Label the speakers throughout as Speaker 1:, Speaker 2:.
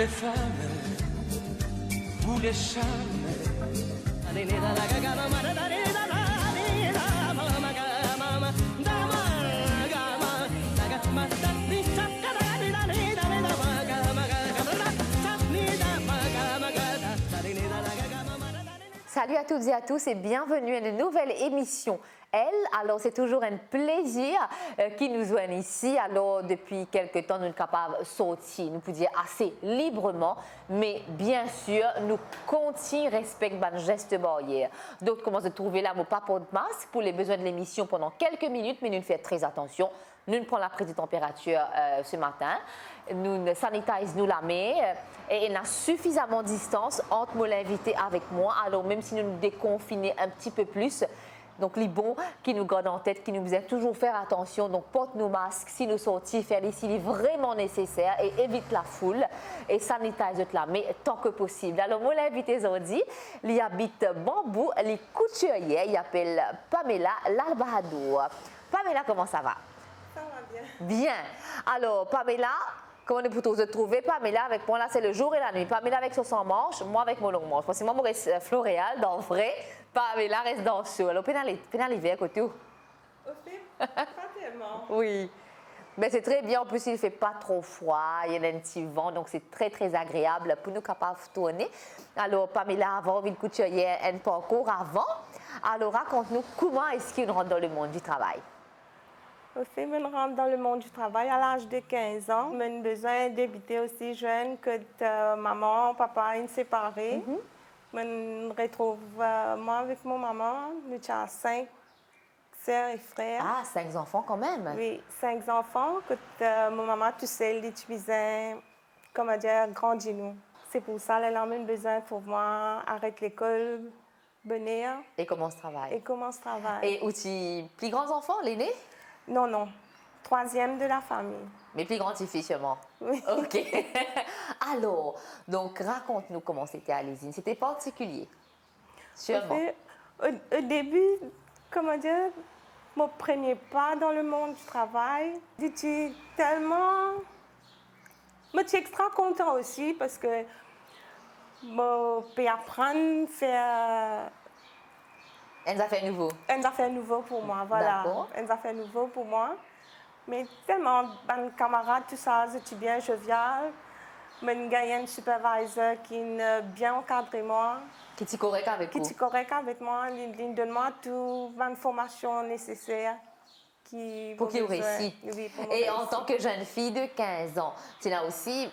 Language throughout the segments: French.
Speaker 1: les femmes, vous les charmes.
Speaker 2: Salut à toutes et à tous et bienvenue à une nouvelle émission. Alors c'est toujours un plaisir qui nous joignent ici. Alors depuis quelque temps, nous sommes capables de sortir, nous pouvons dire assez librement, mais bien sûr, nous continuons à respecter nos gestes barrières. Donc, comment se trouver là, mon papa de masque pour les besoins de l'émission pendant quelques minutes, mais nous faisons très attention. Nous prenons la prise de température ce matin, nous sanitisons nous la main et il y a suffisamment de distance entre l'invité avec moi. Alors même si nous nous déconfinons un petit peu plus, donc les bons qui nous gardent en tête, qui nous disent toujours faire attention, donc porte nos masques si nous sortons, faire les s'il est vraiment nécessaire et évite la foule et sanitise la main tant que possible. Alors moi l'invité aujourd'hui, il habite Bambou, il est couturier, il s'appelle Pamela Lalbahadour. Pamela, comment ça va?
Speaker 3: Ça va bien.
Speaker 2: Bien. Alors, Pamela, comment nous pouvons se trouver? Pamela avec moi, là, c'est le jour et la nuit. Pamela avec son sans manche, moi avec mon long manche. Parce que moi, je reste Floréal, dans le vrai. Pamela reste dans le chaud. Alors, l'hiver, côté où?
Speaker 3: Au fait, pas tellement.
Speaker 2: Oui. Mais c'est très bien. En plus, il ne fait pas trop froid. Il y a un petit vent. Donc, c'est très, très agréable pour nous capables de tourner. Alors, Pamela, avant, une couturière, un parcours avant. Alors, raconte-nous comment est-ce qu'il rentre dans le monde du travail?
Speaker 3: Au fait, je rentre dans le monde du travail à l'âge de 15 ans. J'ai besoin d'habiter aussi jeune que maman, papa, ils séparés. Je me retrouve, moi, avec mon maman. Nous avons 5 sœurs et frères.
Speaker 2: Ah, 5 enfants quand même.
Speaker 3: Oui, 5 enfants que mon maman, tout seul, utilisait, comment dire, grandit nous. C'est pour ça qu'elle a besoin pour moi, arrêter l'école, venir.
Speaker 2: Et commence travail.
Speaker 3: Et commence travail.
Speaker 2: Et aussi, plus grands enfants, l'aîné?
Speaker 3: Non, non. 3e de la famille.
Speaker 2: Mais plus grand filles seulement.
Speaker 3: Oui.
Speaker 2: Ok. Alors, donc raconte-nous comment c'était à l'usine. C'était particulier. Sûrement.
Speaker 3: Au début, comment dire, mon premier pas dans le monde du travail, j'étais tellement... Je suis extra content aussi parce que je peux apprendre à faire...
Speaker 2: Un affaire nouveau.
Speaker 3: Un affaire nouveau pour moi, voilà.
Speaker 2: D'accord.
Speaker 3: Un affaire nouveau pour moi. Mais tellement, mes camarades, tout ça, c'était bien jovial. J'ai gagné un supervisor qui est bien encadré moi.
Speaker 2: Qui est correct avec vous.
Speaker 3: Qui est correct avec moi. Il donne moi toute l'information nécessaire.
Speaker 2: Pour qu'il réussisse.
Speaker 3: Oui,
Speaker 2: et en tant que jeune fille de 15 ans, tu as aussi,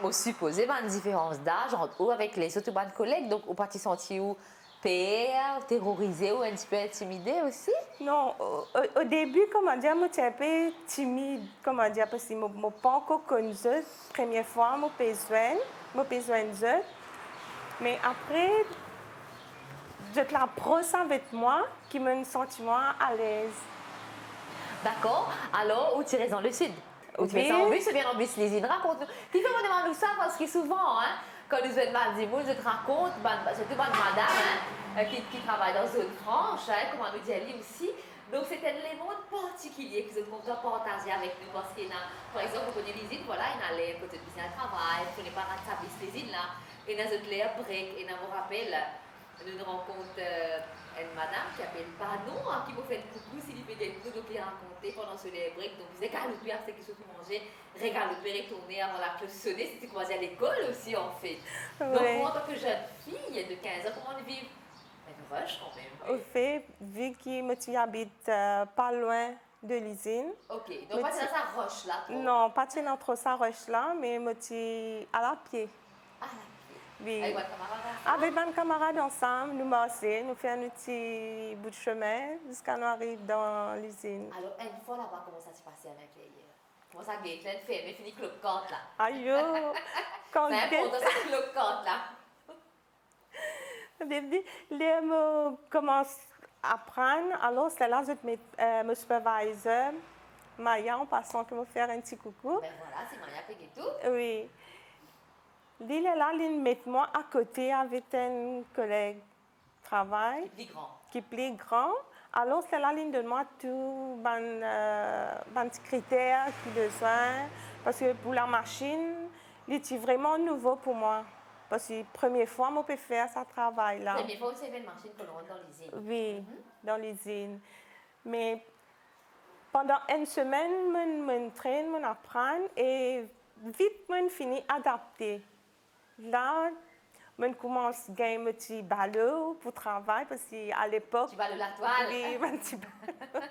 Speaker 2: je supposé, une différence d'âge entre vous avec les autres collègues. Donc, vous parti sentir où? Peur, terrorisé ou un petit peu intimidé aussi?
Speaker 3: Non, au début, comment dire, je suis un peu timide, comment dire, parce que je n'ai pas encore connu eux. Première fois, je besoin d'eux. Mais après, je la brosse avec moi, qui me senti moi à l'aise.
Speaker 2: D'accord. Alors, où tu restes dans le sud? Où tu
Speaker 3: Oui.
Speaker 2: fais ça en bus ou bien en bus lésine? Raconte-nous. Tu fais me demander ça parce que souvent, quand nous sommes mardi, je te raconte, surtout madame qui travaille dans une franche, comme on nous dit elle aussi. Donc, c'est un élément particulier que nous devons partager avec nous parce qu'il y a, par exemple, vous connaissez l'usine, voilà, il y a les côtés de business travail, vous connaissez pas sa l'usine là, et dans notre l'air break, et dans mon rappel, nous rencontrons une madame qui s'appelle Panon, qui m'a fait un coucou, s'il fait des coups, donc il a raconté pendant ce break, donc vous êtes galoper, c'est quelque chose que vous mangez, régaloper, retourner avant la cloche sonner, c'était commencé à l'école aussi en fait. Donc, moi, en tant que jeune fille de 15 ans, comment on vit? Une rush quand même.
Speaker 3: Au fait, vu que je habite pas loin de l'usine.
Speaker 2: Ok, donc pas dans sa roche là? Trop.
Speaker 3: Non, pas dans trop sa roche là, mais je suis à la pied.
Speaker 2: À la pied?
Speaker 3: Oui.
Speaker 2: Avec votre camarade?
Speaker 3: Avec mes camarades ensemble, nous marchons, nous faisons un petit bout de chemin jusqu'à nous arriver dans l'usine.
Speaker 2: Alors, une fois là-bas, comment ça s'est passé avec les comment ça guette, là, fait, mais fini cloquante là?
Speaker 3: Aïe, quand
Speaker 2: c'est important, ça cloquante là.
Speaker 3: Au début, je commence à apprendre, alors c'est là que mon supervisor, Maya, en passant, qui me fait un petit coucou.
Speaker 2: Ben voilà, c'est Maya qui tout.
Speaker 3: Oui. Il est là, il met moi à côté avec un collègue de travail. Qui est plus grand. Alors, c'est là, il donne moi tous les critères qu'il a besoin. Parce que pour la machine, C'est vraiment nouveau pour moi. Parce que la première fois, je peux faire ce travail-là.
Speaker 2: La première fois, c'est une machine pour rentrer dans l'usine.
Speaker 3: Oui, dans l'usine. Mais pendant une semaine, je m'entraîne, je apprends et vite, je finis adapter. Là, je commence à gagner un petit ballot pour travailler parce qu'à l'époque...
Speaker 2: Tu vas de la toile.
Speaker 3: Oui, un petit ballot.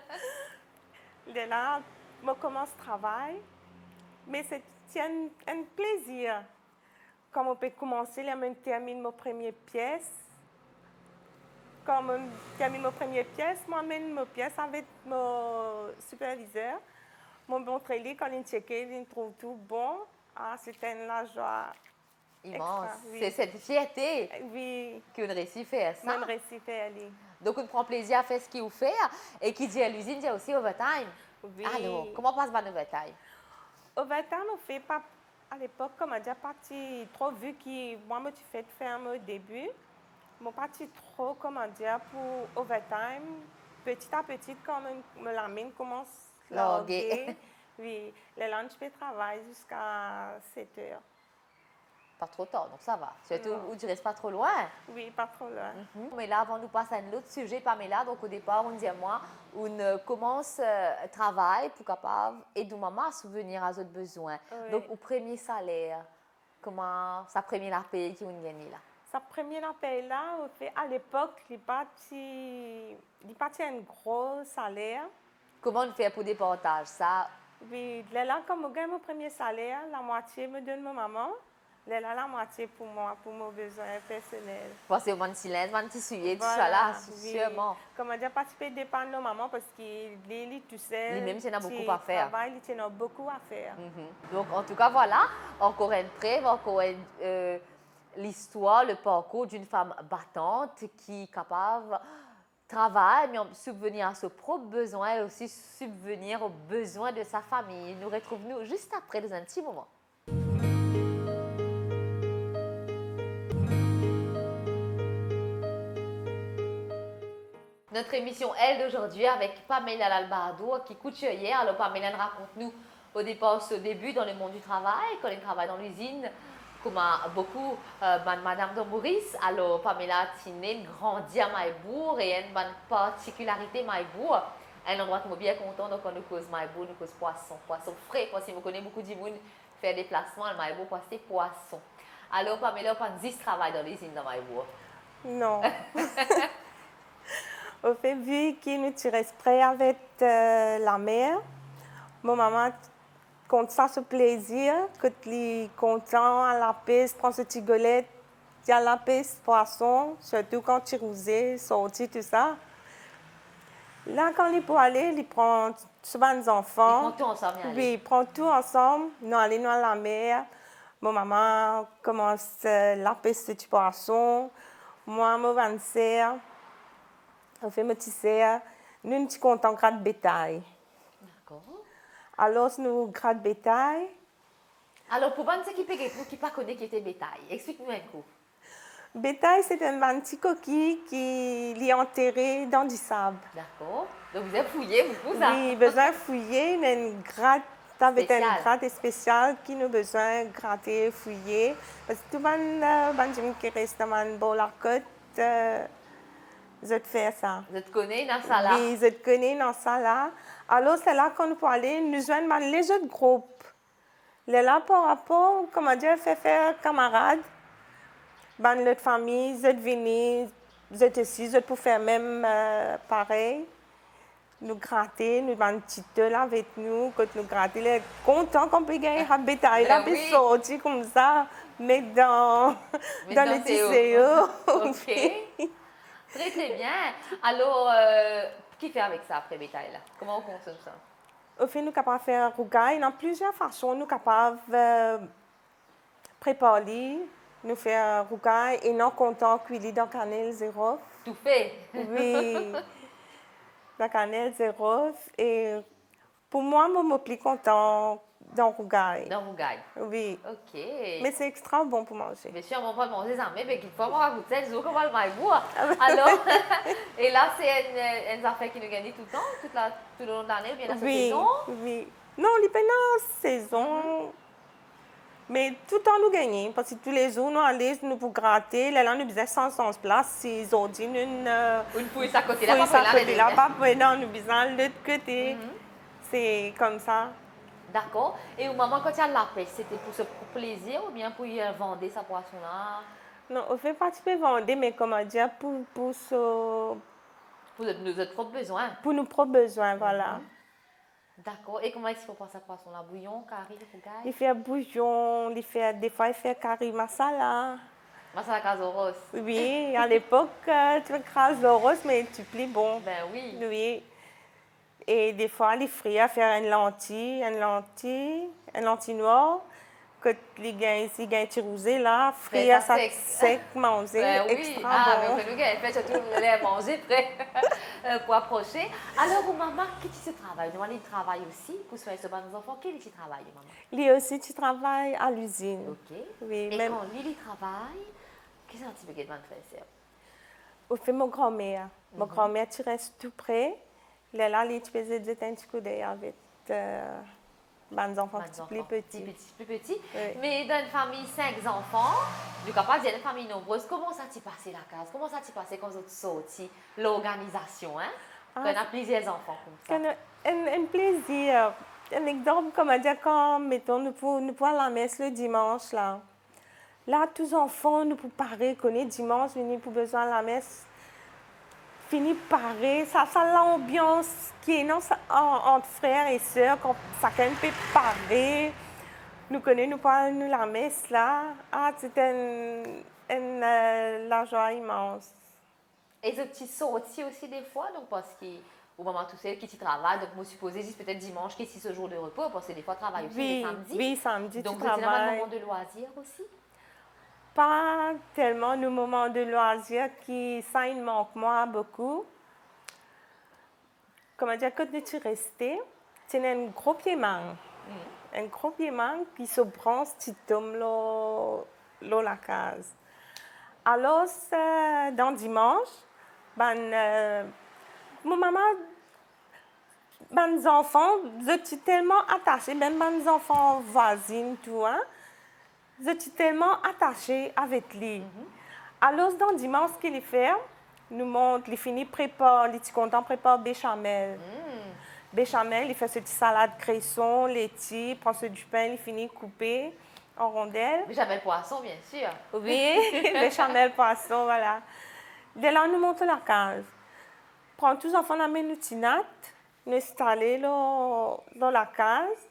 Speaker 3: Et là, je commence à travailler. Mais c'est un plaisir. Quand on peut commencer, là, je termine ma première pièce. Quand je termine ma première pièce, je m'amène ma pièce avec mon superviseur. Je montre lui quand il check, il trouve tout bon. Ah, c'était une joie
Speaker 2: Immense.
Speaker 3: extra, oui.
Speaker 2: C'est cette fierté
Speaker 3: Oui,
Speaker 2: qu'on réussit à faire ça.
Speaker 3: je réussis à aller.
Speaker 2: Donc, on prend plaisir à faire ce qu'il fait. Et qui dit à l'usine, dit aussi overtime.
Speaker 3: Oui.
Speaker 2: Alors, comment passe votre overtime?
Speaker 3: Overtime, on fait pas, à l'époque, comme on dit, parti trop vu que moi, je suis fait ferme au début. Je suis parti trop, comment dire, pour overtime. Petit à petit, quand la mine commence à larguer, oui, le lunch, je travaille jusqu'à 7 heures.
Speaker 2: Pas trop tard, donc ça va. Surtout
Speaker 3: Non.
Speaker 2: où tu restes pas trop loin.
Speaker 3: Oui, pas trop loin.
Speaker 2: Mais là, avant de passer à un autre sujet, Pamela, donc au départ, on disait moi, on commence travail pour capable aider maman à souvenir à ses besoins.
Speaker 3: Oui.
Speaker 2: Donc, au premier salaire, comment ça première paye qui on gagne là?
Speaker 3: Sa première paye là, à l'époque, il partait un gros salaire.
Speaker 2: Comment on fait pour départage ça?
Speaker 3: Oui, là, comme je gagne mon premier salaire, la moitié me donne ma maman. Là, la moitié pour moi, pour mes besoins personnels.
Speaker 2: Parce que mon silence, mon tissu, tout ça
Speaker 3: Voilà,
Speaker 2: là,
Speaker 3: oui.
Speaker 2: sûrement.
Speaker 3: Comme je dis, participer dépend de ma maman parce qu'il est tout seul.
Speaker 2: Lui-même, il en a beaucoup à faire.
Speaker 3: Il en a beaucoup à faire.
Speaker 2: Donc, en tout cas, voilà, encore une preuve, encore l'histoire, le parcours d'une femme battante qui est capable de travailler, mais subvenir à ses propres besoins et aussi subvenir aux besoins de sa famille. Nous retrouvons juste après dans un petit moment. Notre émission, elle, d'aujourd'hui, avec Pamela Lalbardo, qui est couturière. Alors, Pamela raconte-nous au début, dans le monde du travail, quand elle travaille dans l'usine, comme beaucoup, Madame de Maurice. Alors, Pamela Tiné grandit à Maïbourg et une bonne particularité Maïbourg. Un endroit qui m'a bien content, donc on nous cause Maïbourg, nous cause poisson frais. Parce que vous connaissez beaucoup de monde faire des placements à Maïbourg, parce que c'est poisson. Alors, Pamela, pas 10 travaille dans l'usine de Maïbourg.
Speaker 3: Non. Au fait, vu qu'il nous tire près avec la mère, mon maman compte ça ce plaisir, que tu es content à la pêche, prend ce petit golette, tu as la pêche, poisson, surtout quand tu rousais, sorti, tout ça. Là, quand il peut aller, il prend souvent des enfants.
Speaker 2: Ils prennent tout ensemble.
Speaker 3: Oui, il prend tout ensemble. Nous allons à la mer. Mon maman commence la pêche ce petit poisson. Moi, mon vanser. On fait mon petit serre. Nous, nous sommes contents de gratte bétail.
Speaker 2: D'accord.
Speaker 3: Alors, nous gratte bétail.
Speaker 2: Alors, pour ceux qui ne connaissent qui était bétail, explique-nous un coup.
Speaker 3: Bétail, c'est un petit coquille qui est enterré dans du sable.
Speaker 2: D'accord. Donc, vous avez fouillé beaucoup ça?
Speaker 3: Oui, besoin de fouiller. Il y a une gratte avec
Speaker 2: Spéciale.
Speaker 3: une gratte spéciale qui nous besoin de gratter, fouiller. Parce que tout le monde qui reste dans le bol à côte, je fais ça.
Speaker 2: Vous connaissez dans ça là?
Speaker 3: Oui, je connais dans ça là. Alors, c'est là qu'on peut aller nous joindre les autres groupes. Là, par rapport, comment dire, faire camarades. Notre famille, je venir, je aussi, je peux faire même pareil. Nous gratter, nous avons un petit là avec nous, quand nous gratter, les contents qu'on peut gagner un bétail, là, puis sortir comme ça, mettre dans le tissu.
Speaker 2: Ok. Très, très bien. Alors, qui fait avec ça après bétail là? Comment on consomme ça?
Speaker 3: Au fait, nous sommes capables de faire rougaille. Dans plusieurs façons, nous sommes capables de préparer, nous faire rougaille et non content cuire dans cannelle zéro.
Speaker 2: Tout fait?
Speaker 3: Oui. La cannelle zéro. Et pour moi, je suis plus content dans rougaille.
Speaker 2: Dans rougaille?
Speaker 3: Oui.
Speaker 2: Ok.
Speaker 3: Mais c'est extra bon pour manger.
Speaker 2: Bien sûr, on va pas manger ça, mais qu'il faut avoir goûté le jour qu'on va le maïbourg. Alors, et là, c'est une affaire qui nous gagne tout le temps, tout le long de l'année ou bien la saison?
Speaker 3: Oui. Non, les pendant saison, Mais tout le temps, nous gagnons. Parce que tous les jours, nous allons nous pour gratter. Là, nous faisons 111 places. Si ils ont dit, nous...
Speaker 2: Une fouille à côté là,
Speaker 3: fouille
Speaker 2: pas
Speaker 3: à côté là, pas non, nous faisons de l'autre côté. C'est comme ça.
Speaker 2: D'accord. Et au moment quand tu as la pêche, c'était pour plaisir ou bien pour y vendre sa poisson là?
Speaker 3: Non, on fait pas tu peux vendre, mais comment dire,
Speaker 2: Pour nos autres propres besoins.
Speaker 3: pour nos propres besoins, voilà.
Speaker 2: D'accord. Et comment est-ce qu'il faut prendre sa poisson là? Bouillon, curry, fougaille?
Speaker 3: Il fait bouillon, des fois il fait curry masala.
Speaker 2: Masala casoros.
Speaker 3: Oui, à l'époque, tu écrases le rose, mais tu plies bon.
Speaker 2: Ben oui.
Speaker 3: Oui. Et des fois, les frits à faire une lentille noire, que les gars ici, gagnent rosé là, frits à ça sec, manger,
Speaker 2: Ben oui.
Speaker 3: extra
Speaker 2: Ah,
Speaker 3: bon.
Speaker 2: mais nous, fait surtout les manger prêt pour approcher. Alors, pour maman, qui tu travailles? Nous, on travaille aussi pour soigner nos enfants. Qui tu travaille, maman?
Speaker 3: Lui aussi, tu travailles à l'usine.
Speaker 2: Ok.
Speaker 3: Oui,
Speaker 2: Et
Speaker 3: même.
Speaker 2: quand lui travaille, qu'est-ce que tu peux faire?
Speaker 3: On fait mon grand-mère. Mon grand-mère, tu restes tout près. Là, tu peux dire un petit coup d'œil avec les enfants plus petits.
Speaker 2: Plus petits.
Speaker 3: Oui.
Speaker 2: Mais dans une famille, 5 enfants, du coup, pas dire une famille nombreuse, comment ça t'y passé la case? Comment ça t'y passé quand vous êtes sortis? L'organisation, hein? Quand on a plusieurs enfants comme ça.
Speaker 3: Un plaisir. Un exemple, comment dire, quand, mettons, nous pouvons à la messe le dimanche, là. Là, tous les enfants, nous pouvons parer, connaître dimanche, venir pour besoin de la messe. Fini parer, ça l'ambiance qui est non, entre frères et sœurs, quand chacun peut parer. Nous connaissons, nous parlons de la messe, là. Ah, c'est la joie immense.
Speaker 2: Et ce petit sorti aussi des fois, donc parce qu'au moment tout seul, qui t'y travaille, donc moi supposé juste peut-être dimanche, qui est ce jour de repos, parce que des fois travaille aussi
Speaker 3: Oui,
Speaker 2: le samedi.
Speaker 3: oui, samedi,
Speaker 2: donc
Speaker 3: tu
Speaker 2: c'est un
Speaker 3: travailles.
Speaker 2: moment de loisir aussi.
Speaker 3: Pas tellement nos moments de loisirs qui, ça, il manque moi beaucoup. Comment dire, quand tu restais, tu as un gros pied-main. Un gros pied-main qui se branche, tu tombes dans la case. Alors, dans dimanche, mon maman, mes enfants, je suis tellement attachée, même mes enfants voisines, tout, hein. Je suis tellement attachée avec lui. Alors, dans dimanche, ce qu'il fait, nous montre, il finit prépare, il est content, prépare béchamel. Béchamel, il fait cette salade cresson, laitier, prend ce du pain, il finit coupé en rondelles.
Speaker 2: Béchamel poisson, bien sûr.
Speaker 3: Oui, béchamel poisson, voilà. De là, nous montons la case. Prend tous les enfants dans la minutinate, nous installer dans la case.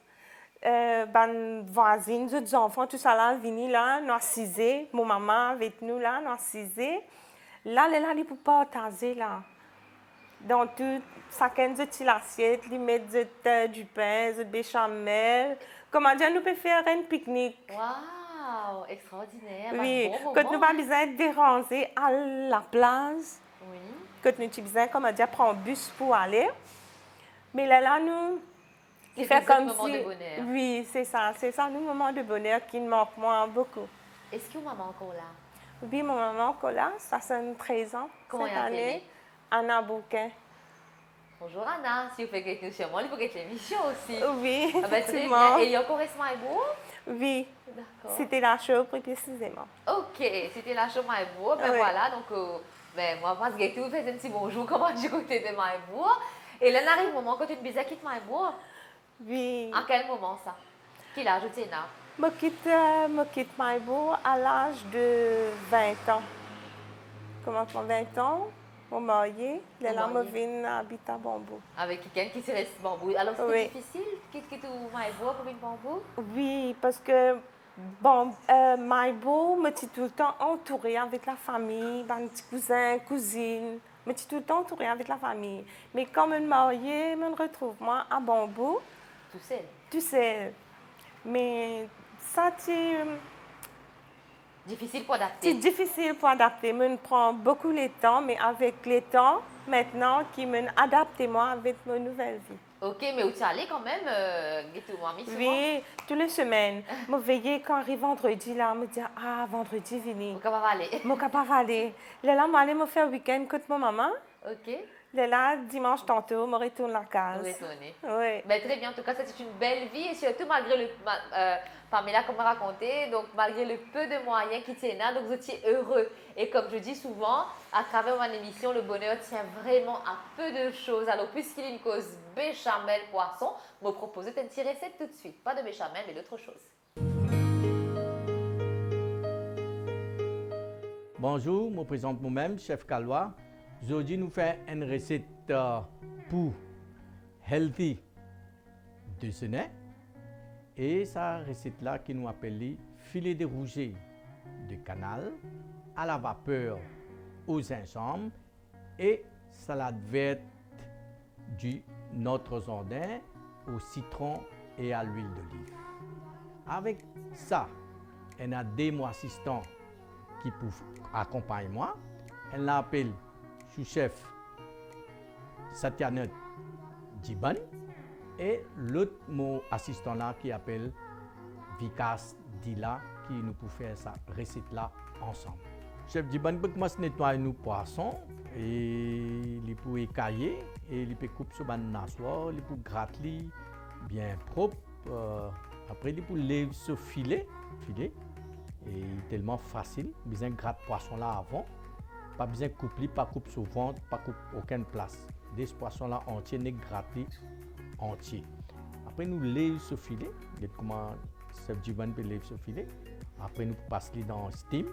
Speaker 3: Voisines, d'autres enfants, tout ça là, venus là, nous assiser, mon maman avec nous là, nous assiser. Là, ils peuvent partager là. Dans tout, chacun de tes assiettes, ils mettent du pain, du béchamel. Comment dire, nous pouvons faire un pique-nique.
Speaker 2: Waouh, extraordinaire.
Speaker 3: Oui,
Speaker 2: bon
Speaker 3: quand nous pas besoin de déranger à la plage.
Speaker 2: Oui.
Speaker 3: Quand nous avons besoin, comment dire, prendre un bus pour aller. Mais là, nous...
Speaker 2: C'est
Speaker 3: fait comme
Speaker 2: moment
Speaker 3: si...
Speaker 2: de bonheur.
Speaker 3: Oui, c'est ça, nos moments de bonheur qui me manquent moi beaucoup.
Speaker 2: Est-ce que maman encore là?
Speaker 3: Oui, mon maman encore là, ça fait 13 ans
Speaker 2: Comment
Speaker 3: cette
Speaker 2: elle
Speaker 3: année.
Speaker 2: appelle?
Speaker 3: Anna Bouquin.
Speaker 2: Bonjour Anna, si vous faites quelque chose chez moi, il faut que l'émission aussi.
Speaker 3: Oui,
Speaker 2: Ah ben, très
Speaker 3: effectivement.
Speaker 2: bien. Et il y a encore récemment beau?
Speaker 3: Oui,
Speaker 2: D'accord.
Speaker 3: c'était la chose plus précisément.
Speaker 2: Ok, c'était la show Maïbourg. Ben
Speaker 3: Oui.
Speaker 2: voilà, donc moi, je pense que vous faites un petit bonjour, comment du côté de Maïbourg. Et là, il arrive un moment quand tu me quitte Maïbourg.
Speaker 3: Oui.
Speaker 2: À quel moment ça? Qui l'a ajouté là?
Speaker 3: Je quitte Maïbourg à l'âge de 20 ans. Comment 20 ans? Mon marié, là, je viens habiter à Bambou.
Speaker 2: Avec quelqu'un qui se reste bambou. Alors c'était
Speaker 3: Oui.
Speaker 2: difficile? Qu'est-ce que tu Maïbourg pour une bambou?
Speaker 3: Oui, parce que Maïbourg me dit tout le temps entourée avec la famille, mes petits cousins, cousines. Me dit tout le temps entourée avec la famille. Mais quand je me mariée, je me retrouve moi à Bambou.
Speaker 2: Tout seul?
Speaker 3: Tout seul. Mais ça, c'est
Speaker 2: Difficile pour adapter?
Speaker 3: difficile pour adapter. Je me prend beaucoup de temps, mais avec le temps, maintenant, qui m'adapte moi avec ma nouvelle vie.
Speaker 2: Ok, mais où tu allais quand même,
Speaker 3: Oui, toutes les semaines. Je veillais quand arrive vendredi, là, je me dis, ah, vendredi, venez.
Speaker 2: Au capable aller.
Speaker 3: Je suis capable d'aller. Là, je vais aller me faire un week-end avec ma maman.
Speaker 2: Ok.
Speaker 3: De là, dimanche tantôt, me retourne la case.
Speaker 2: Retourner.
Speaker 3: Oui.
Speaker 2: Ben, très bien, en tout cas, c'est une belle vie et surtout malgré Pamela, comme raconté, donc malgré le peu de moyens qui tiennent là, donc vous étiez heureux. Et comme je dis souvent, à travers mon émission, le bonheur tient vraiment à peu de choses. Alors, puisqu'il y a une cause béchamel poisson, me propose une petite recette tout de suite. Pas de béchamel, mais d'autre chose.
Speaker 4: Bonjour, je me présente moi-même, chef Calois. Aujourd'hui, nous faisons une recette pour healthy déjeuner. Et cette recette-là qui nous appelle filet de rouget de canal à la vapeur au gingembre et salade verte du notre jardin au citron et à l'huile d'olive. Avec ça, on a deux mots assistants qui peuvent accompagner moi. Elle l'appelle sous-chef Satyanat Jiban et l'autre mot assistant là qui appelle Vikas Dila qui nous peut faire cette recette là ensemble. Chef Jiban peut nettoyer nos poissons et il peut écailler et il peut couper sur une nasoir, il peut gratter bien propre. Après il peut lever ce filet et tellement facile, besoin de gratter poisson là avant. Pas besoin de couper, pas couper sur le ventre, pas couper aucune place. Des poissons là entiers, nous gratter entier. Après nous lève ce filet, comment chef Jiban peut lever ce filet. Après nous passons dans le steam,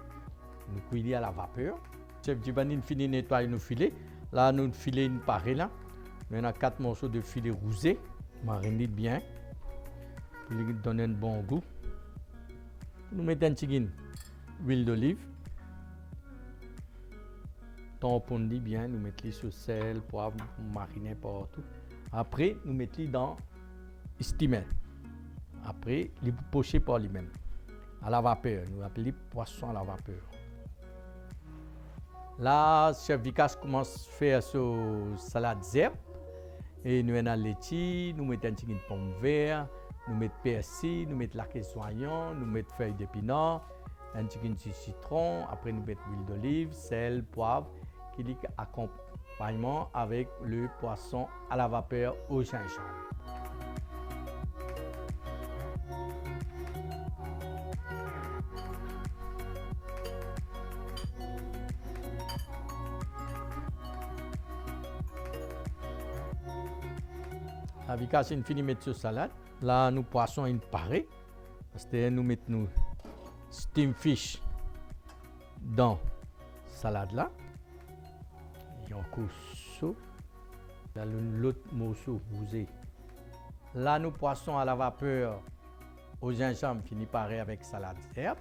Speaker 4: nous cuisons à la vapeur. Chef Jiban il finit de nettoyer nos filets. Là nous filet une pareille là. On a 4 morceaux de filet rousé, marinés bien, pour lui donner un bon goût. Nous mettons un petit huile d'olive. Tamponner bien, nous mettons sur sel, poivre, mariner partout. Après, nous mettons dans le steamer. Après, les pocher par lui-même. À la vapeur, nous appelons poisson à la vapeur. Là, chef Vikas commence à faire sa salade zèbre. Et nous mettons laitue, nous mettons un petit pomme verte, nous mettons persil, nous mettons la soignon, nous mettons feuilles d'épinards, un petit citron. Après, nous mettons l'huile d'olive, sel, poivre. Qui est accompagnement avec le poisson à la vapeur au gingembre. Avec ça, c'est fini de mettre sur salade. Là, nous poissons une parée. Parce que nous mettons nos steam fish dans la salade là. Et on couche ça. L'autre morceau rousé. Là, nous poissons à la vapeur au gingembre fini pareil avec salade herbe.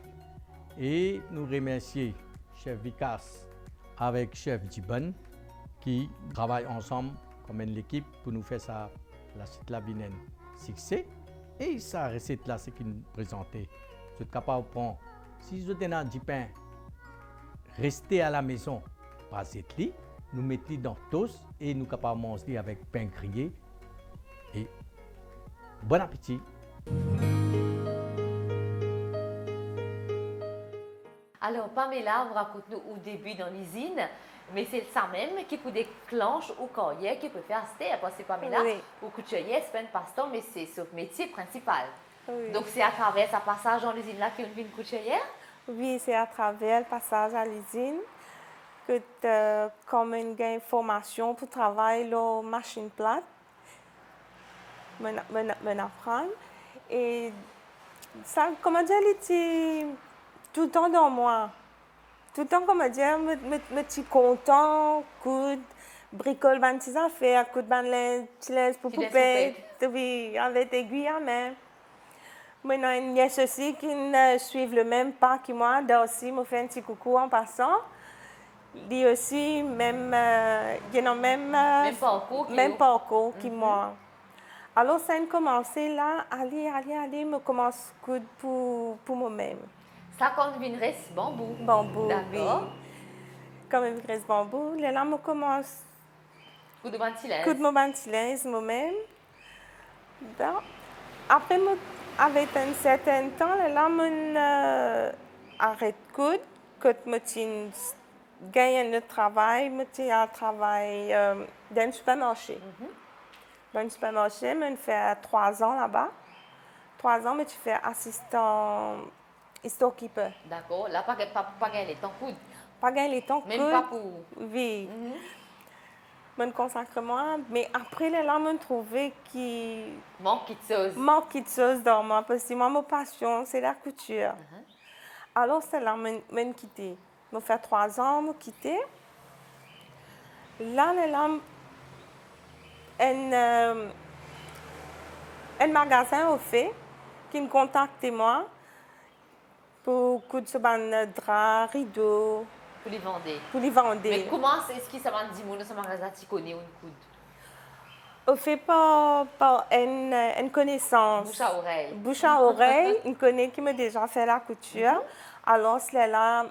Speaker 4: Et nous remercions chef Vikas avec chef Jiban qui travaillent ensemble comme une équipe pour nous faire ça, la recette là bien succès. Et sa recette là, c'est qu'il nous présentait. Vous êtes capable de prendre, si vous êtes du pain, restez à la maison, pas cette lit. Nous mettons dans le toast et nous sommes capables de manger avec pain grillé. Et bon appétit!
Speaker 2: Alors, Pamela, vous raconte-nous au début dans l'usine, mais c'est ça même qui peut déclencher ou carrière qui peut faire acheter. Parce que Pamela, au couturier, c'est pas une passe-temps, mais c'est ce métier principal. Oui. Donc, c'est à travers ce passage dans l'usine là qu'on devient une couturière?
Speaker 3: Oui, c'est à travers le passage à l'usine que comme une formation pour travailler la machine plate, m'apprendre. Et ça, comment dire, était tout le temps dans moi. Tout le temps, comment dire, me suis content, coup bricole ban petites affaires, coup de ban les pour poupées, oui, avec aiguille à main. Maintenant, il y a ceux-ci qui suivent le même pas que moi. Aussi, me fait un petit coucou en passant. Lui aussi, même, il y en a même parcours que moi. Alors, ça a commencé là, aller, me commence coup pour moi-même.
Speaker 2: Ça comme une reste bambou.
Speaker 3: Bambou,
Speaker 2: d'accord.
Speaker 3: Oui. Comme une reste bambou. Là, me commence.
Speaker 2: Coup de ventilaise.
Speaker 3: Coup de ventilaise moi-même. Bon. Après, avec un certain temps, là, je arrête coup, que je me tiens gagné un autre travail, je travaille dans un supermarché. Dans un supermarché, je fais 3 ans là-bas. 3 ans, mais tu fais assistant storekeeper.
Speaker 2: D'accord. Là, pas gagner ton coude.
Speaker 3: Pas gagner le temps
Speaker 2: Même
Speaker 3: que...
Speaker 2: pas pour.
Speaker 3: Oui. Je me consacre moi, mais après, là, je me trouvais qu'il
Speaker 2: Manque de choses.
Speaker 3: manque de choses dans moi, parce que moi, ma passion, c'est la couture. Alors, c'est là que je me quitté. Je fais 3 ans, je me quitté. Là, un magasin au fait qui me contacte moi pour coudre ce drap, rideau,
Speaker 2: Pour les vendre.
Speaker 3: pour les vendre.
Speaker 2: Mais comment est-ce que ça va dire dans ce magasin tu connais une coude?
Speaker 3: Au fait par une connaissance.
Speaker 2: Bouche à oreille.
Speaker 3: Bouche à oreille, une connaît qui m'a déjà fait la couture. Alors, c'est là,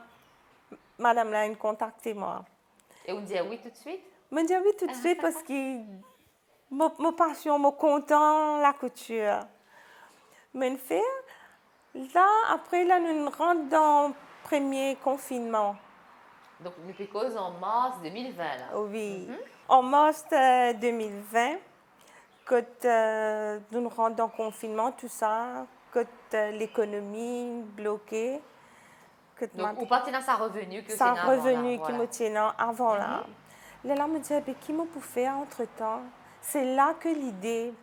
Speaker 3: madame là, elle contacté moi.
Speaker 2: Et on dit oui tout de suite?
Speaker 3: Je me dis oui tout de suite parce que ma passion, mon content, la couture. Mais fait, là, après, là, nous rentrons dans le premier confinement.
Speaker 2: Donc, nous pécose en mars 2020 là.
Speaker 3: Oui. En mars 2020, quand nous rentrons dans le confinement, tout ça, quand l'économie bloquée, que
Speaker 2: Donc, ou partir dans sa revenu que
Speaker 3: ça
Speaker 2: c'est avant,
Speaker 3: revenu
Speaker 2: là,
Speaker 3: qui
Speaker 2: voilà.
Speaker 3: me tient avant là. Là, me dit, mais qui me peut faire entre-temps? C'est là que l'idée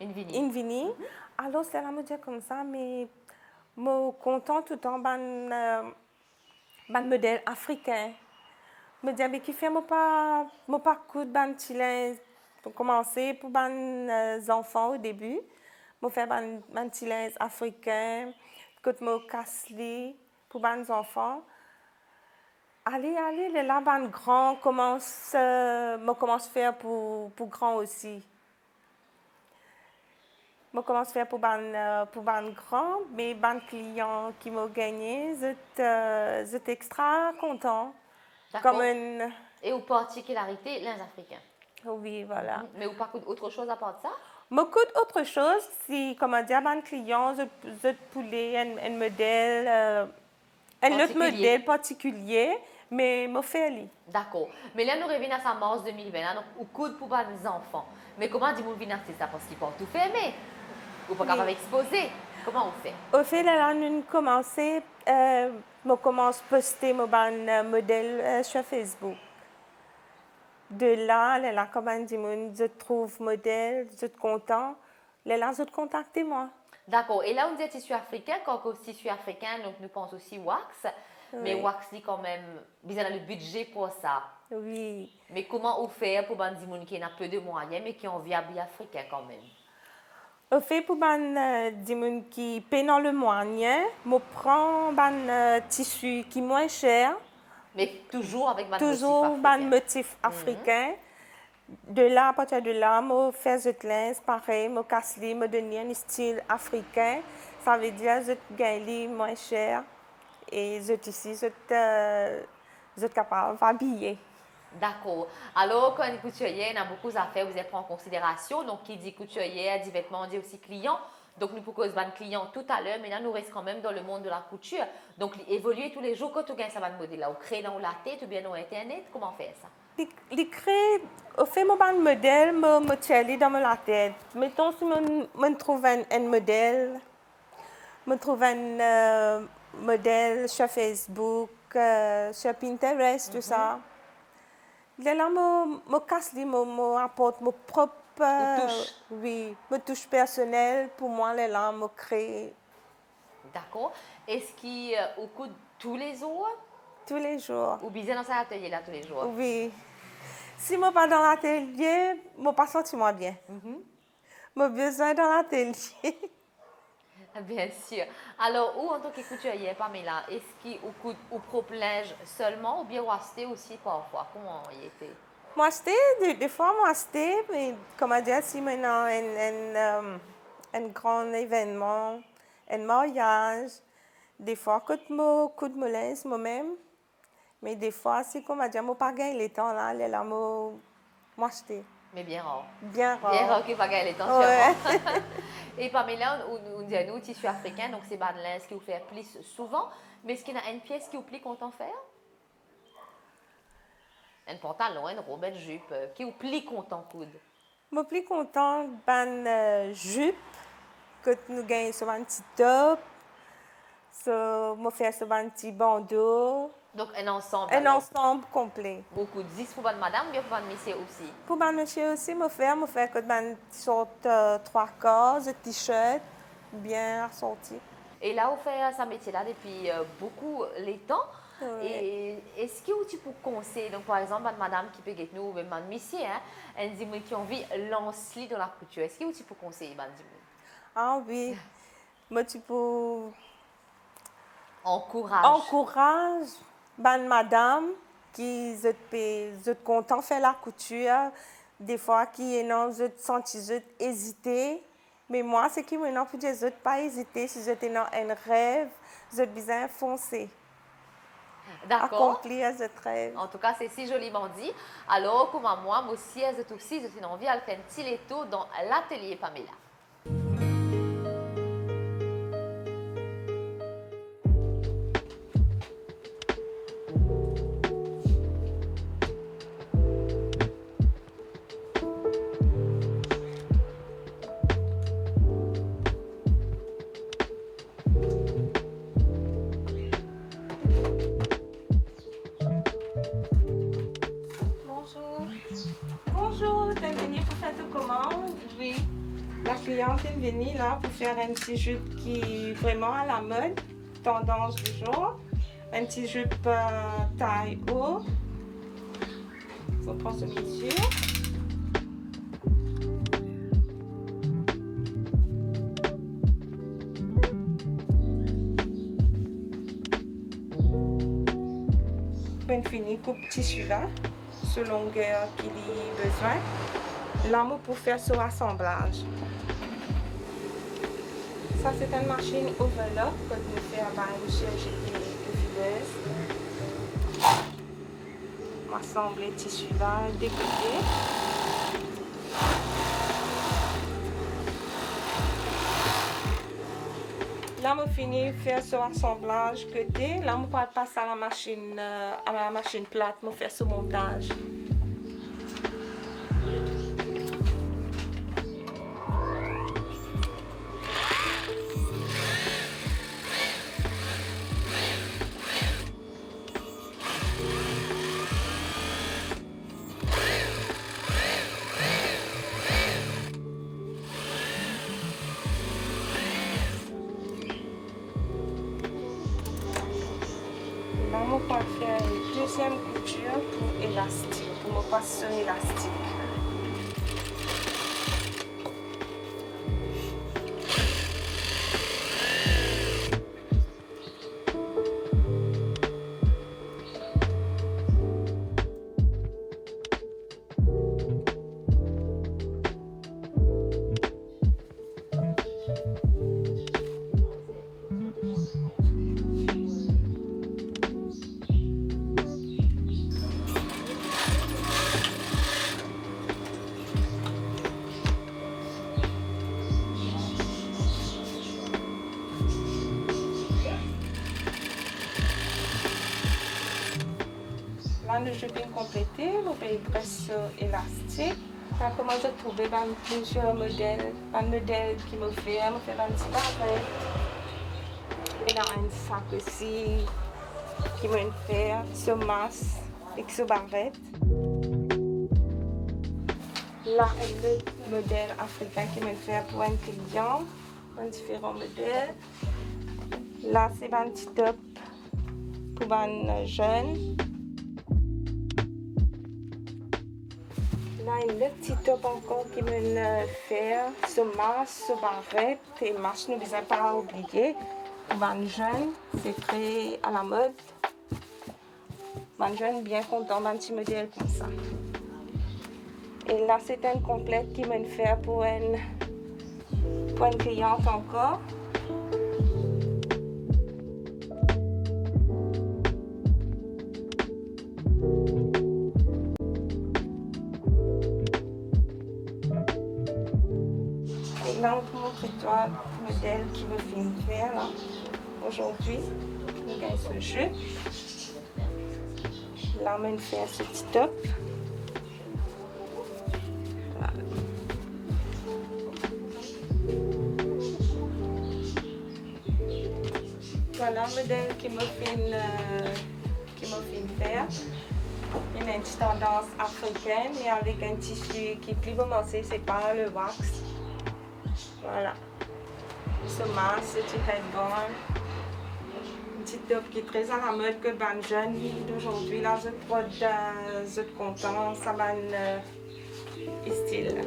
Speaker 2: Une vini.
Speaker 3: est venue. Alors, c'est là me dit comme ça, mais je suis contente tout le temps ban modèle africain. Me dit, mais qui fait mon pas coup de ban chilien pour commencer pour ban enfants au début. Je fais ban chilien africain, que je casse pour ban enfants. Allez, là, ban grand commence à faire pour grand aussi. Je commence à faire pour ban grand, mais ban client qui m'a gagné, j'étais extra content.
Speaker 2: D'accord.
Speaker 3: Comme une...
Speaker 2: Et aux particularités, les Africains.
Speaker 3: Oui, voilà.
Speaker 2: Mais ou pas autre chose à part de ça?
Speaker 3: Je coûte autre chose, si, comment dire, ban client, je poulet, un modèle, un autre modèle particulier, mais je fais lui.
Speaker 2: D'accord. Mais là, nous revenons à sa mars 2020, là, donc, au coup pour les enfants. Mais comment dit-vous venir artiste ça? Parce qu'ils portent tout fermé. Ou pas capable d'exposer. Comment on fait?
Speaker 3: Au fait, là, nous commençons, je commence à poster mon modèle sur Facebook. De là, comment dire, je trouve modèle, je suis content. Là, je contacte moi.
Speaker 2: D'accord. Et là, on dit tissu africain, quand on tissu africain, donc nous pensons aussi wax. Mais wax, c'est quand même, vous avez le budget pour ça.
Speaker 3: Oui.
Speaker 2: Mais comment on fait pour des gens qui ont peu de moyens, mais qui ont viable africain quand même?
Speaker 3: Au fait, pour des gens qui paient dans le moyen, je prends un tissu qui est moins cher.
Speaker 2: Mais toujours avec
Speaker 3: toujours un motif africain. De là, à partir de là, je fais des linge, pareil, je casse les, je donne un style africain. Ça veut dire que je gagne moins cher. Et je ici, je suis capable d'habiller.
Speaker 2: D'accord. Alors, quand un couturier, on a beaucoup d'affaires, vous êtes pris en considération. Donc, qui dit couturier, dit vêtements, on dit aussi client. Donc, nous proposons un client tout à l'heure, mais là, nous restons quand même dans le monde de la couture. Donc, évoluer tous les jours, quand tu gagnes ça, le modèle là, ou créer dans la tête ou bien dans Internet, comment faire ça?
Speaker 3: Les créer, au fait, mon modèle, me tiens dans la tête. Mettons, si je trouve un modèle, je trouve un modèle sur Facebook, sur Pinterest, tout ça. Là, je casse, je apporte mon propre
Speaker 2: touche.
Speaker 3: Oui, ma touche personnelle. Pour moi, là, je crée.
Speaker 2: D'accord. Est-ce qu'au coût de tous les jours?
Speaker 3: Tous les jours.
Speaker 2: Ou bien dans cet atelier là tous les jours?
Speaker 3: Oui. Si je ne suis pas dans l'atelier, je ne pas sentir moi bien. J'ai besoin dans l'atelier.
Speaker 2: Bien sûr. Alors, où en tant que couturière, Pamela, est-ce qu'on coupe linge seulement ou bien ou acheter aussi parfois? Comment y était?
Speaker 3: Moi, des fois, mais comment dire, si maintenant un grand événement, un mariage, des fois, quand je coupe mon linge moi-même, mais des fois, si, comment dire, je n'ai pas gagné le temps là, je m'acheter.
Speaker 2: Mais bien rare.
Speaker 3: Bien rare.
Speaker 2: Bien rare qu'il va gagner les temps.
Speaker 3: Ouais.
Speaker 2: Et Pamela, on dit nous, tissu africain, donc c'est bas de linge qui vous fait plus souvent. Mais est-ce qu'il y a une pièce qui vous plie content faire? Un pantalon, une robe, une jupe, qui vous plie content coude?
Speaker 3: Je suis plus contente de jupe que nous gagnons sur un petit top. Je fais sur un petit bandeau.
Speaker 2: Donc un ensemble.
Speaker 3: Un
Speaker 2: alors.
Speaker 3: ensemble complet.
Speaker 2: Beaucoup de 10 pour votre madame, bien pour votre monsieur aussi.
Speaker 3: Pour le monsieur aussi, je fais que une sorte trois quarts, un t-shirt bien assorti.
Speaker 2: Et là, vous faites ce métier-là depuis beaucoup les temps.
Speaker 3: Oui.
Speaker 2: Et est-ce que tu peux conseiller, donc par exemple, une madame qui peut être nous, ou même un monsieur, elle dit qui ont envie de lancer dans la couture, est-ce que tu peux conseiller, madame?
Speaker 3: Ah oui, moi tu peux
Speaker 2: Encourage.
Speaker 3: encourager madame qui est content de faire la couture, des fois qui est non, je sens hésiter. Mais moi, c'est qui maintenant pour dire je pas hésiter, si j'étais dans un rêve, je besoin foncer.
Speaker 2: D'accord.
Speaker 3: Accomplir ce rêve.
Speaker 2: En tout cas, c'est si joliment dit. Alors, comme moi aussi, j'ai envie de faire un petit léto dans l'atelier Pamela.
Speaker 3: Bonjour. Bonjour, tu es venue pour faire ta commande? Oui. La cliente est venue là pour faire un petit jupe qui est vraiment à la mode, tendance du jour. Un petit jupe taille haut. Je prends ce mesure. Pour une finie coupe tissu là, sur longueur qu'il y a besoin. Là, pour faire ce rassemblage. Ça, c'est une machine overlock que je fais à une chirurgie de fileuse. Rassembler le tissu là, découper. Là, je finis de faire ce rassemblage côté. Là, je passe à la machine plate, je fais ce montage. Là, je vais faire une deuxième couture pour élastique, pour me passer sur élastique. Là, je viens compléter, je vais presse élastique. Là, comment je trouve plusieurs modèles. Un modèle qui me fait un petit barret. Et là, un sac aussi qui me fait ce masque et ce barret. Là, un autre modèle africain qui me fait pour un client, un différent modèle. Là, c'est un petit top pour un jeune. Là, un autre petit top encore qui me fait ce masque, ce barret. Et masque, ne besoin pas oublier. Pour un jeune, c'est très à la mode. Un jeune bien content d'un petit modèle comme ça. Et là, c'est un complète qui me fait pour une cliente encore. toi, modèle qui me filme faire là. Aujourd'hui, nous gagnons ce jeu. Là, on va faire ce petit top. Voilà. Voilà le modèle qui me filme faire. Il a une petite tendance africaine, mais avec un tissu qui est plus commencé, c'est pas le wax. Voilà. Ce masque, ce petit headband. Une petite top qui est très à la mode que les jeunes d'aujourd'hui. Là, je suis content, ça va style.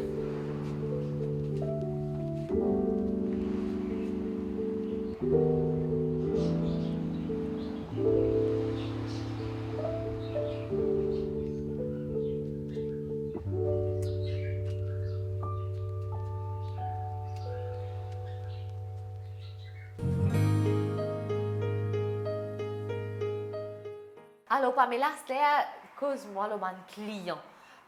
Speaker 2: Alors, Pamela, c'est cause-moi le bon client.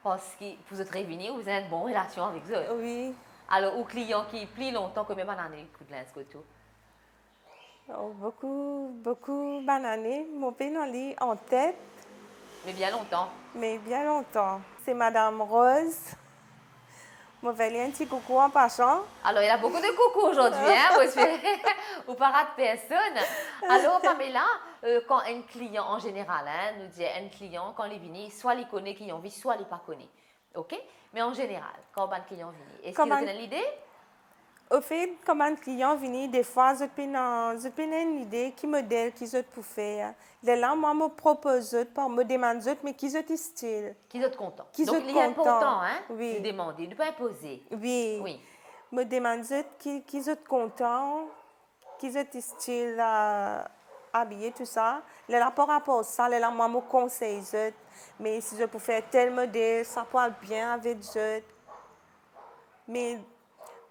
Speaker 2: Parce que vous êtes réunis, vous avez une bonne relation avec eux.
Speaker 3: Oui.
Speaker 2: Alors, aux clients qui plus longtemps que même en année, écoute, là, est-ce que tout?
Speaker 3: Oh, beaucoup d'années. Mon père en tête,
Speaker 2: Mais bien longtemps.
Speaker 3: mais bien longtemps. C'est Madame Rose. Je vais lui un petit coucou en passant.
Speaker 2: Alors, il y a beaucoup de coucou aujourd'hui, hein, monsieur. Ou pas de personne. Alors, Pamela, quand un client en général, hein, nous dit un client, quand il vient, soit il connaît qui en vit, soit il pas connaît. OK? Mais en général, quand un client vient, est-ce que vous avez l'idée?
Speaker 3: Au fait, comme un client vient, des fois, je peux une idée qui modèle, qui je peux faire. Là, moi, me propose, me demande, mais qui je style.
Speaker 2: Qui êtes content.
Speaker 3: Qui
Speaker 2: Donc,
Speaker 3: êtes
Speaker 2: il est
Speaker 3: content.
Speaker 2: important, hein,
Speaker 3: Oui.
Speaker 2: de demander, de ne pas imposer.
Speaker 3: Oui.
Speaker 2: Oui.
Speaker 3: Me demande qui êtes content, qui êtes style habillé, tout ça. Là, par rapport à ça, là, moi, me conseille, mais si je peux faire tel modèle, ça parle bien avec eux. Mais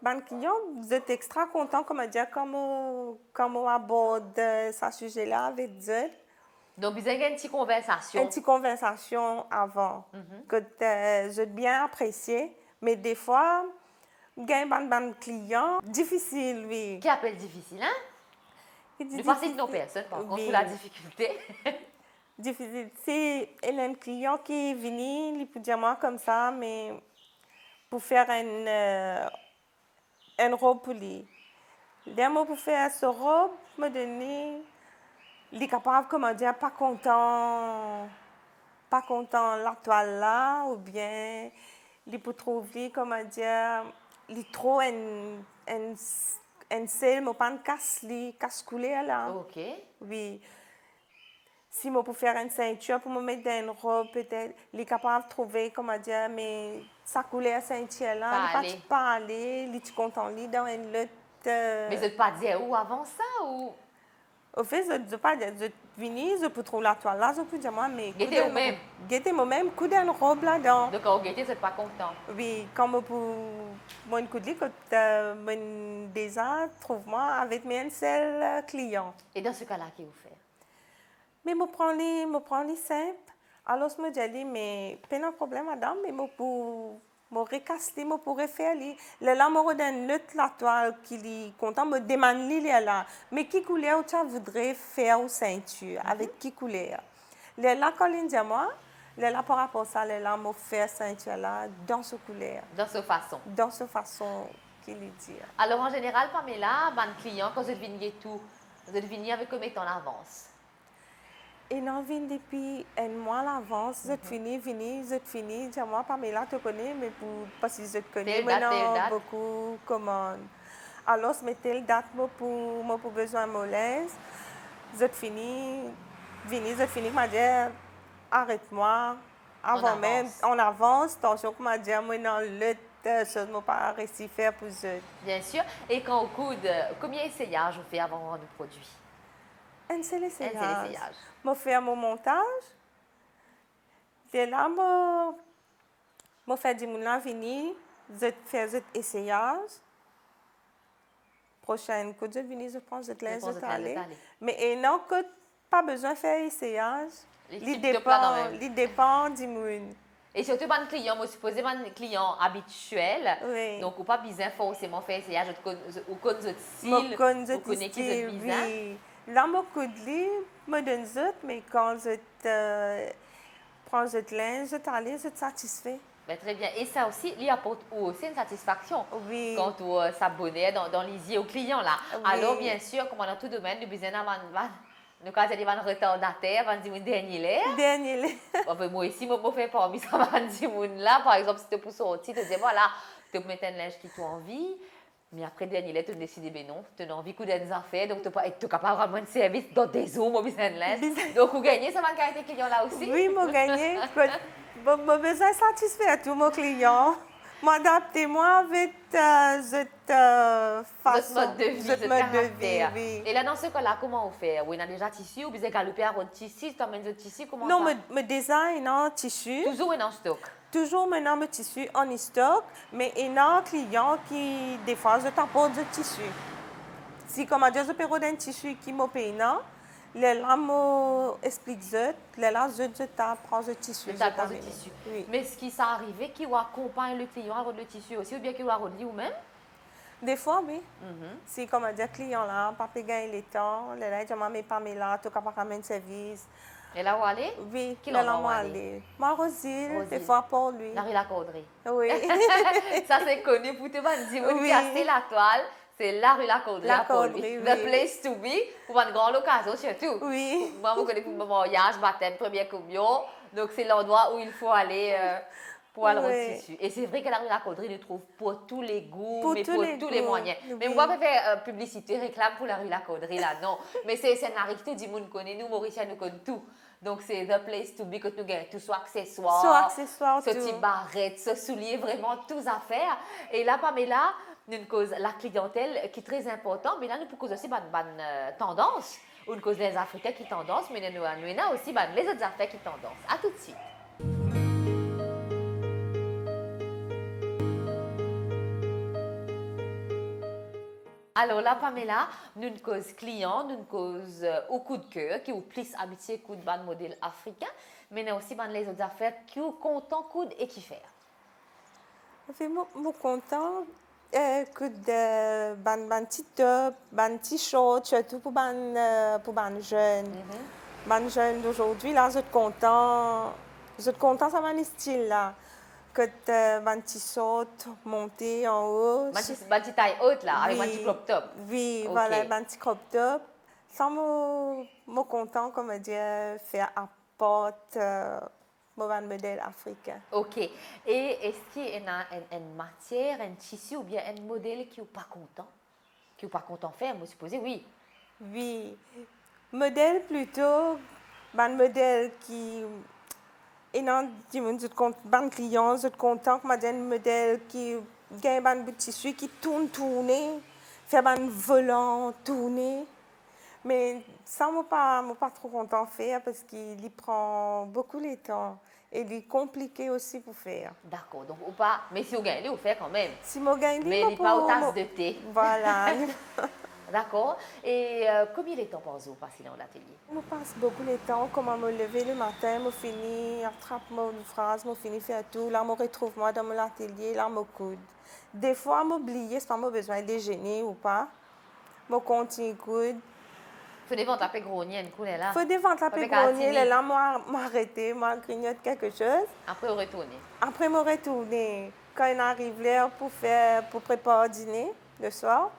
Speaker 3: ben client, vous êtes extra content, comme dire, comme on aborde ce sujet-là avec eux.
Speaker 2: Donc, vous avez une petite conversation.
Speaker 3: Une petite conversation avant, que j'ai bien apprécié. Mais des fois, il y a un client difficile, oui.
Speaker 2: Qui appelle difficile, hein? Ne passez de nos personnes, par contre, pour la difficulté.
Speaker 3: Difficile. C'est un client qui est venu, il peut dire moi comme ça, mais pour faire une robe pour lui. Moi, pour faire cette robe, me donner, il est capable, comment dire, pas content la toile là, ou bien il peut trouver, comment dire, il trop un sel, mais pas une casse-coulée là.
Speaker 2: OK.
Speaker 3: Oui. Si je peux faire une ceinture pour me mettre dans une robe, peut-être, il est capable de trouver, comment dire, mais ça coulait à ceinture là, il ne pas aller, il est content, il est dans une lutte.
Speaker 2: Mais vous n'êtes pas dit où avant ça ou?
Speaker 3: Au fait, je ne pas dire, je viens, je peux trouver la toile là, je peux dire moi, mais.
Speaker 2: Guettez vous-même.
Speaker 3: Guettez moi-même, coup d'une robe là-dedans.
Speaker 2: Donc, quand vous guettez, vous n'êtes pas content.
Speaker 3: Oui, quand je peux, moi, coup de quand je déjà trouve-moi avec mes seul client.
Speaker 2: Et dans ce cas-là, qu'est-ce que vous faites?
Speaker 3: Mais je prends les simples. Alors, je me dis, mais pas de problème, madame, mais je peux recasser, je pourrais faire. Là, je redonne la toile qui est content, me demande là. Mais qui couleur tu voudrais faire aux ceintures? Avec qui couleur? Là, quand il dit à moi, là, par rapport à ça, là, je fais ceinture là, dans ce couleur.
Speaker 2: Dans cette façon?
Speaker 3: Dans cette façon qu'il dit.
Speaker 2: Alors, en général, Pamela, un client, quand vous êtes venu tout, vous êtes venu avec combien de temps d'avance?
Speaker 3: Et non, vient depuis un mois à l'avance, je finis, dis-moi, Pamela, te connais, mais parce que je te connais, maintenant, beaucoup commandes. Alors, je mets telle date pour besoin de molèse, je finis, m'a dit, arrête-moi, avant même, on avance, attention, m'a dit, moi, non, je ne pas réussi à faire pour eux.
Speaker 2: Bien sûr. Et quand au coude, combien d'essayages vous faites avant de vendre le produit?
Speaker 3: Un seul essayage. Je fais mon montage. Et là, je fais du moulin venir. Je fais un essayage. Prochaine coup de venir, je prends, je te laisse aller. Mais non, pas besoin de faire essayage. Il dépend du moulin.
Speaker 2: Et surtout, ban client, moi, supposé, ban client habituel.
Speaker 3: Oui.
Speaker 2: Donc, ou pas besoin forcément faire essayage, ou connaître votre style,
Speaker 3: Je connais
Speaker 2: ou connaître qui votre bizarre.
Speaker 3: oui. Là, je connais, je donne zut, mais quand je prends zut linge, je t'allais, je te satisfait.
Speaker 2: Ben, très bien. Et ça aussi, il apporte aussi une satisfaction
Speaker 3: Oui.
Speaker 2: quand on s'abonne dans les yeux aux clients. Là.
Speaker 3: Oui.
Speaker 2: Alors, bien sûr, comme dans tout domaine, nous avons besoin nous quand il y a des retardataires, on dit dernier l'air.
Speaker 3: Dernier.
Speaker 2: Enfin, moi ici, je fais parmi ça, on dit là, par exemple, si tu es pour sortir, tu te dis voilà, tu peux mettre un linge qui t'a envie. Mais après, dernier l'air, tu décides, ben non, tu as envie de des affaires, donc tu es capable de rendre un service dans des zooms, au besoin de linge. Donc, vous gagnez, ça va caractère client là aussi.
Speaker 3: Oui, je gagne. Je besoin de satisfaire tous mes clients. M'adapter-moi avec cette façon.
Speaker 2: Votre mode de vie,
Speaker 3: cette
Speaker 2: votre
Speaker 3: mode de
Speaker 2: caractère.
Speaker 3: vie, oui.
Speaker 2: Et là, dans ce cas-là, comment on fait? Oui, on a déjà tissu, ou bien galoper à votre tissu, tu amènes votre tissu, comment
Speaker 3: Non,
Speaker 2: ça?
Speaker 3: je design en tissu.
Speaker 2: Toujours en stock.
Speaker 3: Toujours maintenant, mon tissu en stock, mais il y a un client qui, des fois, je t'apporte du tissu. Si, comme je peux un tissu qui me paye, les là, m'explique, les là, je t'apprends le tissu.
Speaker 2: Tu apprends le tissu.
Speaker 3: Oui.
Speaker 2: Mais ce qui s'est arrivé, qui accompagne le client à le tissu aussi, ou bien qui va rendre ou même?
Speaker 3: Des fois, oui. Si, comme je dis, le client là, papa gagne le temps, les là, je m'amène pas là, tu peux ramener service.
Speaker 2: Et là où aller?
Speaker 3: Oui,
Speaker 2: Qui
Speaker 3: là,
Speaker 2: l'en va
Speaker 3: moi,
Speaker 2: aller?
Speaker 3: aller. Moi, Rosile, des
Speaker 2: Rosile.
Speaker 3: fois pour lui.
Speaker 2: La rue La Cauderie.
Speaker 3: Oui.
Speaker 2: Ça, c'est connu pour tout le monde. Si vous
Speaker 3: Oui.
Speaker 2: cassez la toile, c'est la rue La Cauderie.
Speaker 3: La
Speaker 2: à Paul.
Speaker 3: Cauderie,
Speaker 2: The
Speaker 3: oui.
Speaker 2: place to be, pour une grande occasion surtout.
Speaker 3: Oui.
Speaker 2: Moi, je connais pour mon mariage, baptême, première communion. Donc, c'est l'endroit où il faut aller pour aller au
Speaker 3: Oui.
Speaker 2: tissu. Et c'est vrai que la rue La Cauderie le trouve pour tous les goûts,
Speaker 3: Pour
Speaker 2: mais
Speaker 3: tous
Speaker 2: pour
Speaker 3: les
Speaker 2: tous les
Speaker 3: goûts,
Speaker 2: moyens.
Speaker 3: oui.
Speaker 2: Mais moi, je faire publicité, réclame pour la rue La Cauderie, là, non. Mais c'est un arrêté du monde connaît, nous, Mauriciens, nous connaissons tout. Donc, c'est the place to be que nous gagnons tout, soit accessoires,
Speaker 3: Soit accessoires,
Speaker 2: ce
Speaker 3: tout.
Speaker 2: petit barrette, ce soulier, vraiment tous à faire. Et là, Pamela, nous cause la clientèle qui est très important, mais là, nous pouvons aussi une tendance, ou une cause les Africains qui tendance, mais nous avons aussi les autres affaires qui tendance. À tout de suite. Alors là, Pamela, nous une cause client, nous une cause au coup de cœur, qui ont plus habitué coup de ban modèle africain, mais nous aussi les autres affaires qui ont content coude et qui faire.
Speaker 3: Je suis content que de ban petit top, ban petit short, surtout pour ban jeunes. Ban jeunes d'aujourd'hui, là, je suis content, ça va le style là. Que de ban petit short monté en haut.
Speaker 2: Petit taille haute là, avec un petit crop top.
Speaker 3: Oui,
Speaker 2: Ok.
Speaker 3: voilà, ban petit crop top. Ça me content, comme dire, faire apporte mon modèle africain.
Speaker 2: Ok. Et est-ce qu'il y a une matière, un tissu ou bien un modèle qui n'est pas content? Qui n'est pas content de faire, moi supposé, oui.
Speaker 3: Oui. Modèle plutôt, un modèle qui est dans un client, je suis content que un modèle qui gagne un bout de tissu qui tourne, fait un volant tourner. Mais ça, je ne suis pas trop content de faire parce qu'il prend beaucoup de temps. Et il est compliqué aussi pour faire.
Speaker 2: D'accord, donc ou pas, mais si vous gagnez, vous faites quand même.
Speaker 3: Si je gagne,
Speaker 2: Mais il n'est pas aux tasses de thé.
Speaker 3: Voilà.
Speaker 2: D'accord. Et combien de temps par jour passer dans l'atelier?
Speaker 3: Je passe beaucoup de temps, comme je me lever le matin, je finis, attrape mon phrase, je finis faire tout. Là, je retrouve moi dans mon atelier, là, je coude. Des fois, je m'oublie, c'est pas besoin de déjeuner ou pas. Je continue coude.
Speaker 2: Il faut des ventes à grogner, une couleur là.
Speaker 3: Il faut des ventes à grogner, là, je m'arrête, je grignote quelque chose.
Speaker 2: Après, vous retournez.
Speaker 3: Après, je retourne. Quand il arrive l'heure pour préparer le dîner, le soir,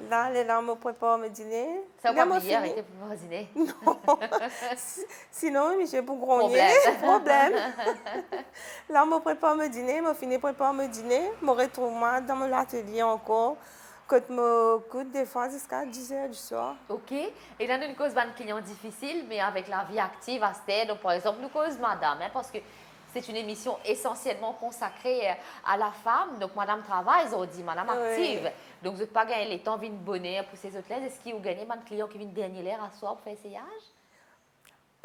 Speaker 3: là, je prépare le dîner.
Speaker 2: Ça va
Speaker 3: Là,
Speaker 2: pas
Speaker 3: je
Speaker 2: hier,
Speaker 3: finis.
Speaker 2: arrêtez pour dîner.
Speaker 3: Non. Sinon, j'ai pour grogner. Problème. Là, je prépare le dîner, je finis de préparer le dîner, je retourne dans mon atelier encore. Quand je coûte des fois jusqu'à 10 h du soir.
Speaker 2: OK. Et là, nous une cause de client difficile, mais avec la vie active à cette. Donc, par exemple, nous cause madame, hein, parce que c'est une émission essentiellement consacrée à la femme. Donc, madame travaille, ils ont dit madame active.
Speaker 3: Oui.
Speaker 2: Donc, vous n'avez pas gagné les temps, de bonheur pour ces autres-là. Est-ce qu'ils ont gagné un client qui vient dernier l'air à soir pour faire essayage?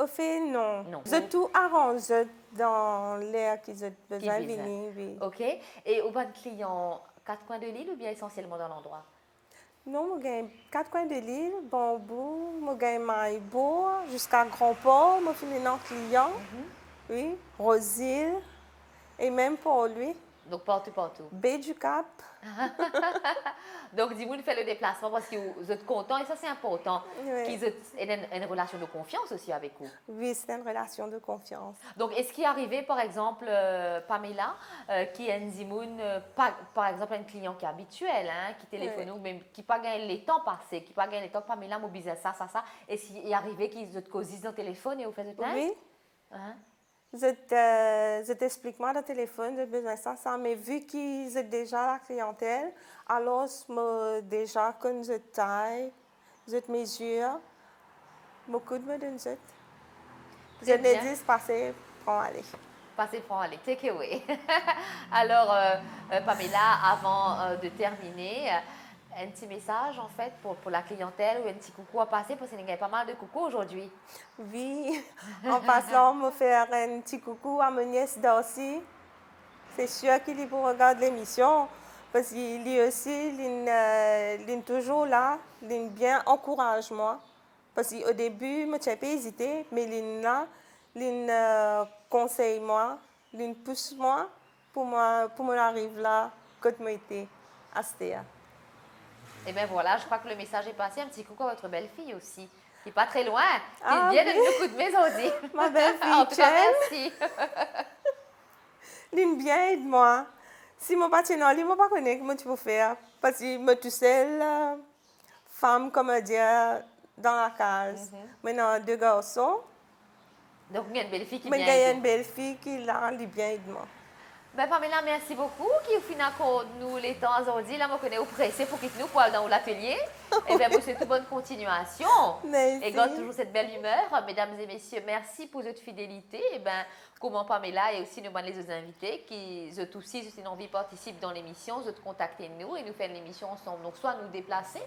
Speaker 3: Au fait, non.
Speaker 2: Non.
Speaker 3: Je tout arrange dans l'air qu'ils ont besoin de
Speaker 2: besoin.
Speaker 3: venir. Oui.
Speaker 2: OK. Et au ban client, 4 coins de l'île ou bien essentiellement dans l'endroit?
Speaker 3: Non, je gagne 4 coins de l'île, Bambou, je gagne Maïbourg, jusqu'à Grand Port, je finis dans client. Oui, Rosile, Et même pour lui,
Speaker 2: Donc partout.
Speaker 3: B du Cap.
Speaker 2: Donc dis-moi, fait le déplacement parce que vous êtes content et ça c'est important.
Speaker 3: Oui.
Speaker 2: Qu'ils aient une relation de confiance aussi avec vous.
Speaker 3: Oui, c'est une relation de confiance.
Speaker 2: Donc, est-ce qu'il est arrivé, par exemple, Pamela, qui est par exemple, un client qui est habituel, hein, qui téléphone, ou même qui pas gagné les temps passés, qui pas gagné les temps, Pamela mobilise ça. Est-ce qu'il est arrivé qu'ils te causent dans le téléphone et vous faites plainte?
Speaker 3: Oui.
Speaker 2: Hein?
Speaker 3: Je t'explique moi le téléphone, j'ai besoin de ça, mais vu qu'ils ont déjà la clientèle, alors je déjà quand je taille, je mesure, beaucoup de me donne je. Je
Speaker 2: C'est bien.
Speaker 3: ne dis passer, prends aller.
Speaker 2: Passez, prends, allez, take away. Alors, Pamela, avant de terminer, un petit message en fait pour la clientèle ou un petit coucou à passer parce qu'il y a pas mal de coucou aujourd'hui.
Speaker 3: Oui, en passant, me faire un petit coucou à mon nièce Darcy. C'est sûr qu'il pour regarder l'émission parce qu'il est aussi il est toujours là, il est bien encourage moi. Parce qu'au début, je n'ai pas hésité, mais il est là, il conseille moi, il pousse moi pour m'arriver là quand je été à Stéa.
Speaker 2: Et bien voilà, je crois que le message est passé. Un petit coucou à votre belle-fille aussi, qui n'est pas très loin, qui
Speaker 3: Ah,
Speaker 2: vient
Speaker 3: oui.
Speaker 2: de nous coup de maison aussi.
Speaker 3: Ma belle-fille,
Speaker 2: En tout cas,
Speaker 3: Chen.
Speaker 2: merci.
Speaker 3: Il bien aide moi. Si je ne pas là, je ne pas connaître comment tu peux faire. Parce que je suis toute seule, femme, comme dire, dans la case. Maintenant, 2 garçons.
Speaker 2: Donc, il y a une belle-fille qui
Speaker 3: Mais
Speaker 2: vient.
Speaker 3: il y a
Speaker 2: aider.
Speaker 3: une belle-fille qui là, elle bien aide moi.
Speaker 2: Ben, Pamela, merci beaucoup. Qui au final, quand nous les temps aujourd'hui, là, moi, connais au pressé pour quitter nous pour aller dans l'atelier. Et bien, vous souhaite une bonne continuation.
Speaker 3: Merci.
Speaker 2: Et garde toujours cette belle humeur. Mesdames et messieurs, merci pour votre fidélité. Et ben, comment Pamela et aussi nous les autres invités qui, eux aussi, si une envie participent dans l'émission, vous contactez nous et nous faire l'émission ensemble. Donc, soit nous déplacer,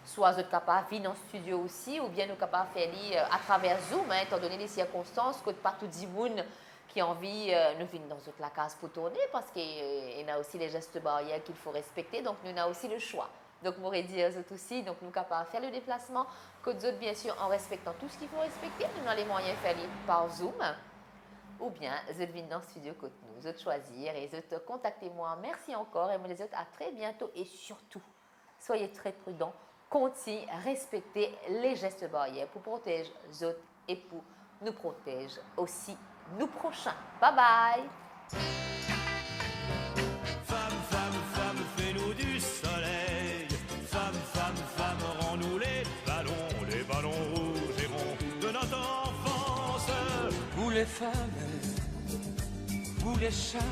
Speaker 2: soit vous êtes capable de venir dans le studio aussi, ou bien nous capables de faire à travers Zoom, hein, étant donné les circonstances, que pas tout le monde qui a envie nous venir dans toute la case pour tourner, parce qu'il y a aussi les gestes barrières qu'il faut respecter, donc nous avons aussi le choix. Donc, m'aurait dit eux aussi, donc nous sommes capables de faire le déplacement, que nous autres, bien sûr, en respectant tout ce qu'il faut respecter, nous avons les moyens de faire par Zoom, ou bien vous venir dans le studio côté nous, vous choisir et vous contactez-moi. Merci encore et moi les autres, à très bientôt et surtout, soyez très prudents. Continuez à respecter les gestes barrières pour protéger les autres et pour nous protéger aussi nous prochains. Bye bye!
Speaker 1: Femme, femme, femme, fais-nous du soleil. Femme, femme, femme, rends-nous les ballons rouges et ronds de notre enfance. Vous les femmes, vous les charmes.